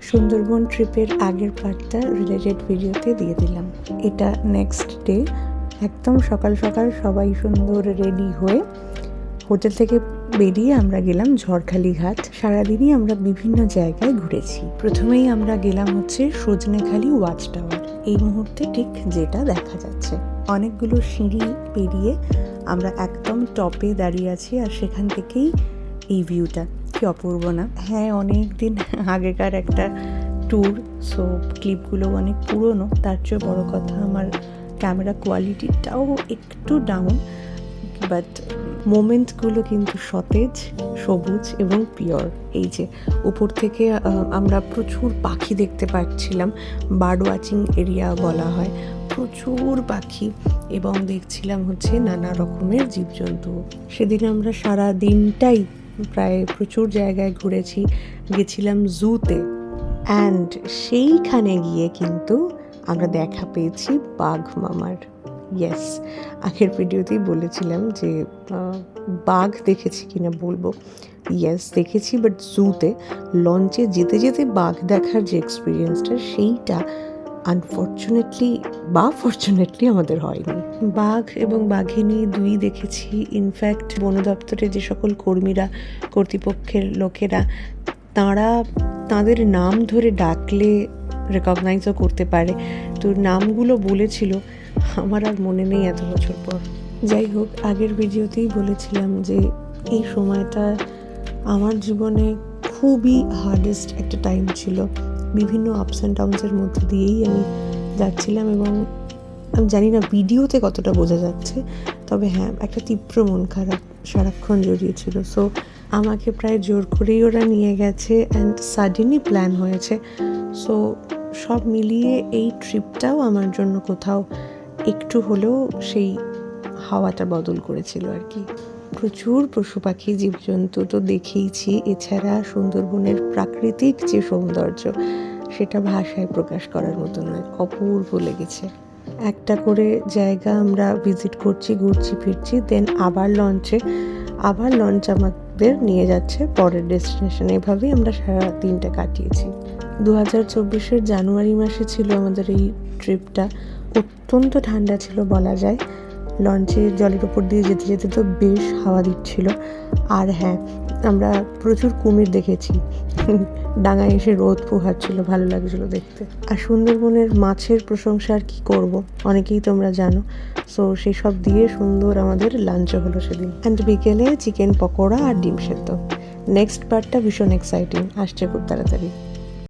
সুন্দরবন ট্রিপের আগের পার্টটা রিলেটেড ভিডিওতে দিয়ে দিলাম। এটা নেক্সট ডে, একদম সকাল সকাল সবাই সুন্দর রেডি হয়ে হোটেল থেকে বেরিয়ে আমরা গেলাম ঝড়খালি ঘাট। সারাদিনই আমরা বিভিন্ন জায়গায় ঘুরেছি। প্রথমেই আমরা গেলাম হচ্ছে সজনেখালি ওয়াচ টাওয়ার। এই মুহূর্তে ঠিক যেটা দেখা যাচ্ছে, অনেকগুলো সিঁড়ি পেরিয়ে আমরা একদম টপে দাঁড়িয়ে আছি, আর সেখান থেকেই এই ভিউটা কি অপূর্ব না? হ্যাঁ, অনেক দিন আগেকার একটা ট্যুর, সো ক্লিপগুলো অনেক পুরনো। তার চেয়ে বড় কথা, আমার ক্যামেরা কোয়ালিটিটাও একটু ডাউন, বাট মোমেন্টগুলো কিন্তু সতেজ, সবুজ এবং পিওর। এই যে উপর থেকে আমরা প্রচুর পাখি দেখতে পাচ্ছিলাম, বার্ড ওয়াচিং এরিয়া বলা হয়, প্রচুর পাখি, এবং দেখছিলাম হচ্ছে নানা রকমের জীবজন্তু। সেদিন আমরা সারা দিনটাই প্রায় প্রচুর জায়গায় ঘুরেছি, গেছিলাম জুতে, অ্যান্ড সেইখানে গিয়ে কিন্তু আমরা দেখা পেয়েছি বাঘ মামার। ইয়েস, আগের ভিডিওতেই বলেছিলাম যে বাঘ দেখেছি কিনা বলবো। ইয়েস দেখেছি, বাট জুতে লঞ্চে যেতে যেতে বাঘ দেখার যে এক্সপিরিয়েন্সটা, সেইটা আনফর্চুনেটলি বা ফর্চুনেটলি আমাদের হয়নি। বাঘ এবং বাঘিনী দুই দেখেছি। ইনফ্যাক্ট বন দপ্তরে যে সকল কর্মীরা, কর্তৃপক্ষের লোকেরা, তাদের নাম ধরে ডাকলে রেকগনাইজও করতে পারে, তো নামগুলো বলেছিল, আমার আর মনে নেই এত বছর পর। যাই হোক, আগের ভিডিওতেই বলেছিলাম যে এই সময়টা আমার জীবনে খুবই হার্ডেস্ট একটা টাইম ছিল। বিভিন্ন আপস অ্যান্ড ডাউনসের মধ্যে দিয়েই আমি যাচ্ছিলাম, এবং আমি জানি না ভিডিওতে কতটা বোঝা যাচ্ছে, তবে হ্যাঁ, একটা তীব্র মন খারাপ সারাক্ষণ জড়িয়েছিল। সো আমাকে প্রায় জোর করেই ওরা নিয়ে গেছে, অ্যান্ড সাডেনলি প্ল্যান হয়েছে। সো সব মিলিয়ে এই ট্রিপটাও আমার জন্য কোথাও একটু হলেও সেই হাওয়াটা বদল করেছিল আর কি। প্রচুর পশু পাখি জীবজন্তু তো দেখেইছি, এছাড়া সুন্দরবনের প্রাকৃতিক যে সৌন্দর্য, সেটা ভাষায় প্রকাশ করার মতো নয়, অপূর্ব লেগেছে। একটা করে জায়গা আমরা ভিজিট করছি, ঘুরছি ফিরছি, দেন আবার লঞ্চ আমাদের নিয়ে যাচ্ছে পরের ডেস্টিনেশনে। এভাবেই আমরা সারা দিনটা কাটিয়েছি। 2024 জানুয়ারি মাসে ছিল আমাদের এই ট্রিপটা। অত্যন্ত ঠান্ডা ছিল বলা যায়। লঞ্চে জলের উপর দিয়ে যেতে যেতে তো বেশ হাওয়া দিচ্ছিল। আর হ্যাঁ, আমরা প্রচুর কুমির দেখেছি, ডাঙায় এসে রোদ পোহাচ্ছিল, ভালো লাগছিল দেখতে। আর সুন্দরবনের মাছের প্রশংসা আর কি করব, অনেকেই তোমরা জানো। সো সেসব দিয়ে সুন্দর আমাদের লাঞ্চও হলো সেদিন। অ্যান্ড বিকেলে চিকেন পকোড়া আর ডিম সেদ্ধ। নেক্সট পার্টটা ভীষণ এক্সাইটিং, আসছে খুব তাড়াতাড়ি।